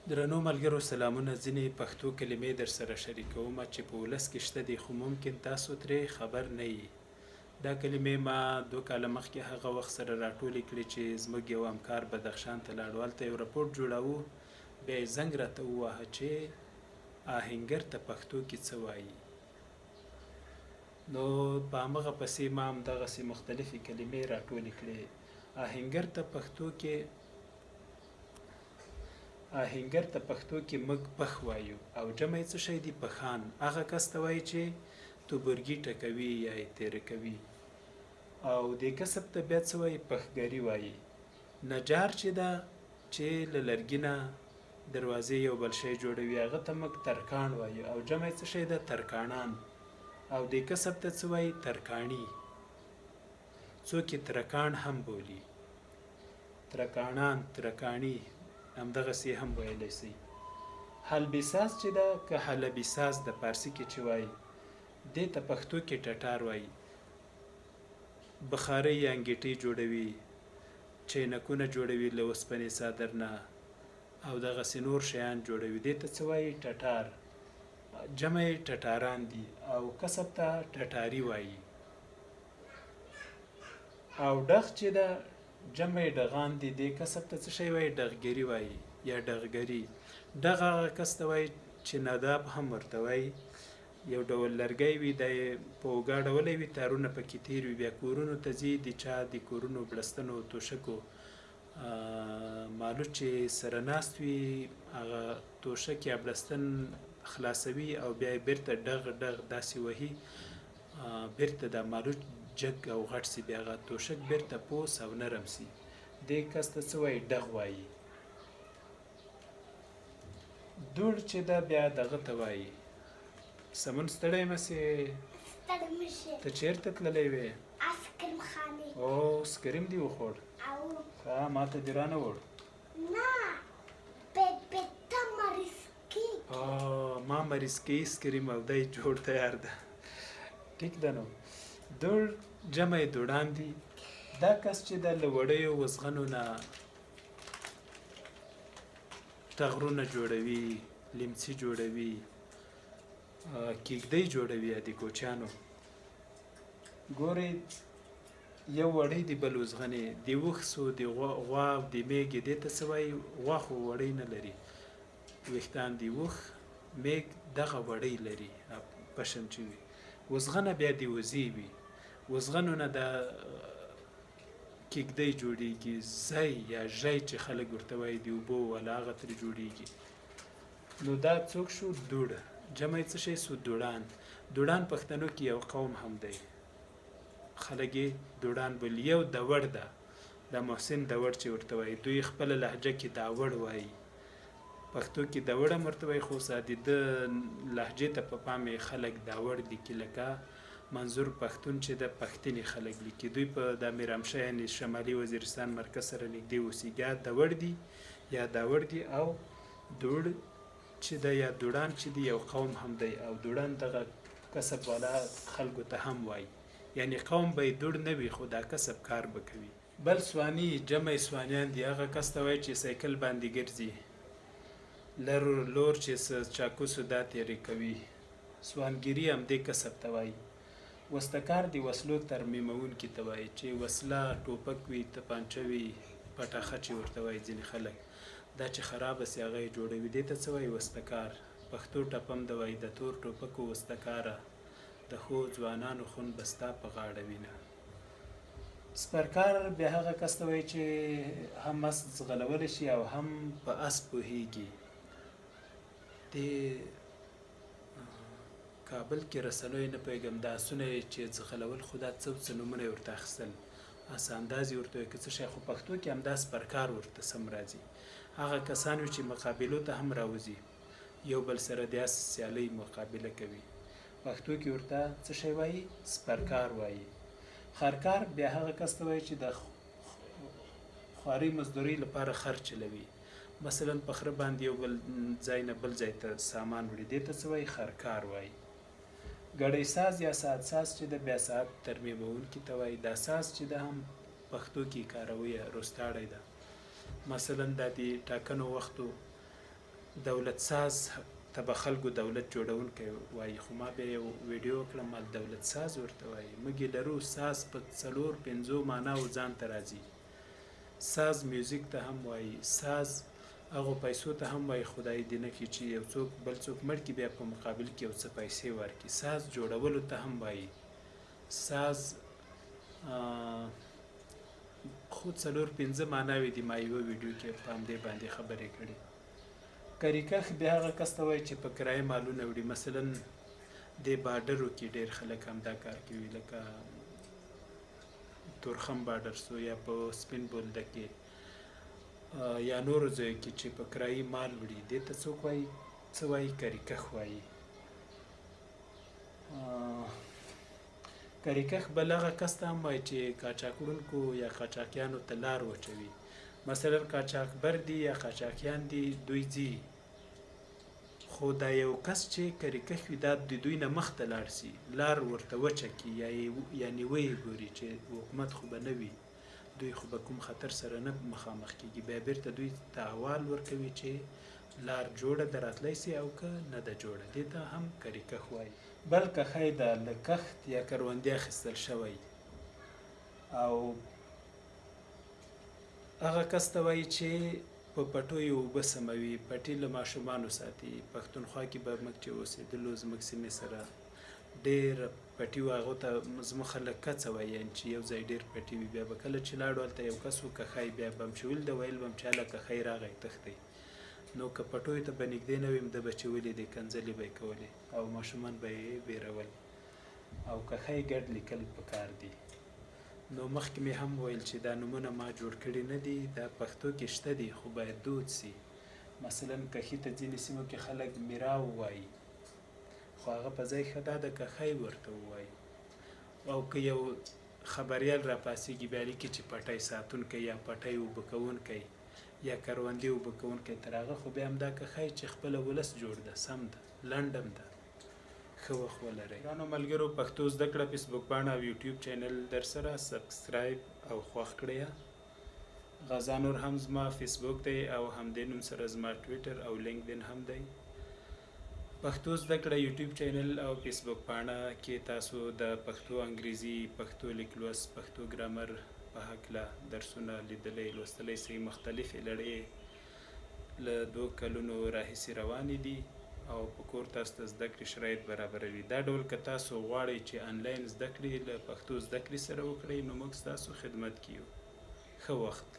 درنو ملګرو سلامونه. ځینې پښتو کلمې در سره شریکوم چې په ولس کې شته دي، خو ممکن تاسو ترې خبر نه یې. دا کلمې ما 2 کاله مخکې هغه وخت سره راټولې کړې چې زموږ یو همکار بدخشان ته لاړو، هلته یو رپورټ جوړاوه. بیا یې زنګ راته وواهه چې آهنګر ته پښتو کې څه وایي. نو په همغه پسې ما همدغسې مختلفې کلمې راټولې کړې. آهنګر ته پښتو کې موږ پخ وایو او جمع یې څه شی دي؟ پخان. هغه کس ته وایي چې توبرګي ټکوي یا یې تیره کوي. او دې کسب ته بیا څه وایي؟ پخګري وایي. نجار چې ده چې له لرګي نه دروازې یو بل شی جوړوي، هغه ته موږ ترکاڼ وایو او جمع یې څه شی ده؟ ترکاڼان. او دې کسب ته څه وایي؟ ترکاڼي. څوک یې ترکاڼ هم بولي. ترکاڼان، ترکاڼي همدغسې هم ویلی سي. حلبساز چې ده که حلبساز د پارسي کې چې وایي، دې ته پښتو کې ټټار وایي. بخارۍ یا انګیټۍ جوړوي، چینکونه جوړوي له اوسپنې څادر نه او دغسې نور شیان جوړوي. دې ته څه وایي؟ ټټار. جمع یې ټټاران دي او کسب ته ټټاري وایي. او ډغ چې ده جمع یې ډغان دي، دې کسب ته څه شی وایي؟ ډغګري وایي یا ډغګري. ډغ هغه کس ته وایي چې ناداب هم ورته وایي. یو ډول لرګی وي، دا یې په اوږه اړولی وي، تارونه پکې تیر وي، بیا کورونو ته ځي، د چا د کورونو بړستنو توشکو مالوچ چې سره ناست وي، هغه توشک یا بړستن خلاصوي او بیا یې بیرته ډغ ډغ داسې وهي، بیرته دا مالوچ جګ او غټ سي، بیا هغه توشک بیرته پوس او نرم سي. دې کس ته څه وایي؟ ډغ وایي. دوړ چې ده بیا دغه ته وایي. سمون ستړی مسې؟ ته چېرته تللی وې؟ آیسکریم خانې. او سکریم دې وخوړ؟ ښه، ما ته دې رانه وړ؟ نه، ته مریسکي. ما مریسکي سکریم او دی جوړ تیار ده. ټیک ده. نو دوړ جمع یې دوړان دي. دا کس چې ده له وړیو وزغنو نه ټغرونه جوړوي، لیمڅي جوړوي، کیږدۍ جوړوي یا د کوچیانو. ګورئ، یو وړی دی بل وزغنې، د اوښ سو، د غوا او د میږې. دې ته څه وایي؟ غوا خو وړی نه لري، ویښتان د اوښ میږ دغه وړی لري، پشم چې وي. وزغنه بیا د وزې وي. وزغنو نه د کیږدۍ جوړیږي. ځی یا ژی چې خلک ورته وایي، د اوبو والا، هغه ترې جوړیږي. نو دا څوک شو؟ دوړ. جمع یې څه شی سو؟ دوړان. دوړان پښتنو کې یو قوم هم دی، خلک یې دوړان بولي. یو دوړ ده، د محسن دوړ چې ورته وایي، دوی خپله لهجه کې داوړ وایي. پښتو کې دوړ هم ورته وایي، خو د ده لهجې ته په پام یې خلک داوړ لیکي. لکه منظور پښتون چې د پښتني خلک لیکي، دوی په د میرامشه یعنې شمالي وزیرستان مرکز سره نږدې اوسېږي. یا دوړ دي یا داوړ دي. او دوړ چې ده یا دوړان چې دي یو قوم هم دی. او دوړان دغه کسب والا خلکو ته هم وایي، یعنې قوم به یې دوړ نه وي خو دا کسب کار به کوي. بل سواني، جمع یې سوانیان دي. هغه کس ته وایي چې سایکل باندې ګرځي، لور چې چاکوسو دا تیرې کوي. سوانګري هم دې کسب ته وایي. وسلهکار د وسلو ترمیمونکي ته وایي، چې وسله ټوپک وي، تپانچه وي، پټاخه چې ورته وایي ځینې خلک، دا چې خرابه سي هغه یې جوړوي. دې ته څه وایي؟ وسلهکار. پښتو ټپم ده وایي، د تور ټوپکو وسلهکاره، د ښو ځوانانو خون به ستا په غاړه وینه. سپرکار بیا هغه کس ته وایي چې هم اس ځغلولی شي او هم په اس پوهیږي. د کابل کې رسنیو نه پوهېږم، دا اسونه یې چې ځغلول، خو دا څه نومونه یې ورته اخیستل، اسانداز یې ورته وایي که څه شی. خو پښتو کې همدا سپرکار ورته سم راځي. هغه کسان وي چې مقابلو ته هم راوځي، یو بل سره د اس سیالۍ مقابله کوي. پښتو کې ورته څه شی وایي؟ سپرکار وایي. خرکار بیا هغه کس ته وایي چې د خوارۍ مزدورۍ لپاره خر چلوي. مثلا په خره باندې یو بل ځای نه بل ځای ته سامان وړي. دې ته څه وایي؟ خرکار وایي. ګړی ساز یا ساعت ساز چې ده بیا ساعت ترمیمونکي ته وایي. دا ساز چې ده هم پښتو کې کاروي، رستاړی ده. مثلا دا د ټاکنو وختو دولت ساز ته به خلکو دولت جوړونکی وایي، خو ما بیا یو ویډیو وکړم مال دولت ساز ورته وایي. موږ یې لرو، ساز په 4-5 معناو ځان ته راځي. ساز میوزیک ته هم وایي، ساز هغو پیسو ته هم وایي، خدای دې نه کړي چې یو څوک بل څوک مړ کړي بیا په مقابل کې یو څه پیسې ورکړي. ساز جوړولو ته هم وایي. ساز خو 4-5 معناوې دي، ما یوه ویډیو کې په همدې باندې خبرې کړي. کریکخ بیا هغه کس ته وایي چې په کرایه مالونه وړي. مثلا دې بارډرو کې ډېر خلک همدا کار کوي، لکه تورخم بارډر سو یا په سپین بولده کې یا نورو ځایو کې چې په کرایي مال وړي، دې ته څوک وایي؟ څه وایي؟ کریکخ وایي. کریکخ بل هغه کس ته هم وایي چې قاچاق وړونکو یا قاچاقیانو ته لار وچوي. مثلا قاچاقبر دي یا قاچاقیان دي، دوی ځي، خو دا یو کس چې کریکخ وي دا د دوی نه مخته لاړ سي، لار ورته وچه کړي یعنې ویې ګوري چې حکومت خو به نه وي، دوی خو به کوم خطر سره نه مخامخ کېږي، بیا بیرته دوی ته احوال ورکوي چې لار جوړه ده راتلی سي او که نه ده جوړه. دې ته هم کریکخ وایي. بل کخی ده له کښت یا کروندې اخیستل شوی، او هغه کس ته وایي چې په پټیو اوبه سموي، پټي له ماشومانو ساتي. پښتونخوا کې به موږ چې اوسېدلو زموږ سیمې سره ډېر پټي و، هغو ته زموږ خلک کڅه وایي، یعنې چې یو ځای ډېر پټي وي. بیا به کله چې لاړو هلته یو کس و کښی، بیا به م چې ولیده ویل به م چې هله کښی راغی تښتئ. نو که پټیو ته به نږدې نه ویم ده به چې ولیدې کنځلې به یې کولې او ماشومان به یې ویرول. او کښی ګډ لیکل پکار دي. نو مخکې مې هم ویل چې دا نومونه ما جوړ کړي نه دي، دا پښتو کې شته دي خو باید دود سي. مثلا کښي ته ځینې سیمو کې خلک میراو وایي، خو هغه په ځای ښه دا د کښی ورته ووایي. او که یو خبریال را پاڅېږي بیا لیکي چې پټی ساتونکی یا پټی اوبه کوونکی یا کروندې اوبه کوونکی، تر هغه خو بیا همدا کښی چې خپله ولس جوړ ده، سم ده، لنډم ده. ښه وخت ولرئ. ګرانو ملګرو، پښتو زده کړه فیسبوک پاڼه او یوټیوب چینل در سره سبسکرایب او خوښ کړئ. غزا نور هم زما فیسبوک دی او همدې نوم سره زما ټویټر او لینکدین هم دی. پښتو زده کړه یوټیوب چینل او فیسبوک پاڼه کې تاسو د پښتو، انګریزي، پښتو لیک لوست، پښتو ګرامر په هکله درسونه لیدلی لوستلی سئ. مختلفې لړۍ له 2 کلونو راهیسې روانې دي او په کور تاسو ته زده کړې شرایط برابروي. دا ډول که تاسو غواړئ چې آنلاین زده کړې له پښتو زده کړې سره وکړئ، نو موږ ستاسو خدمت کې یو. ښه وخت.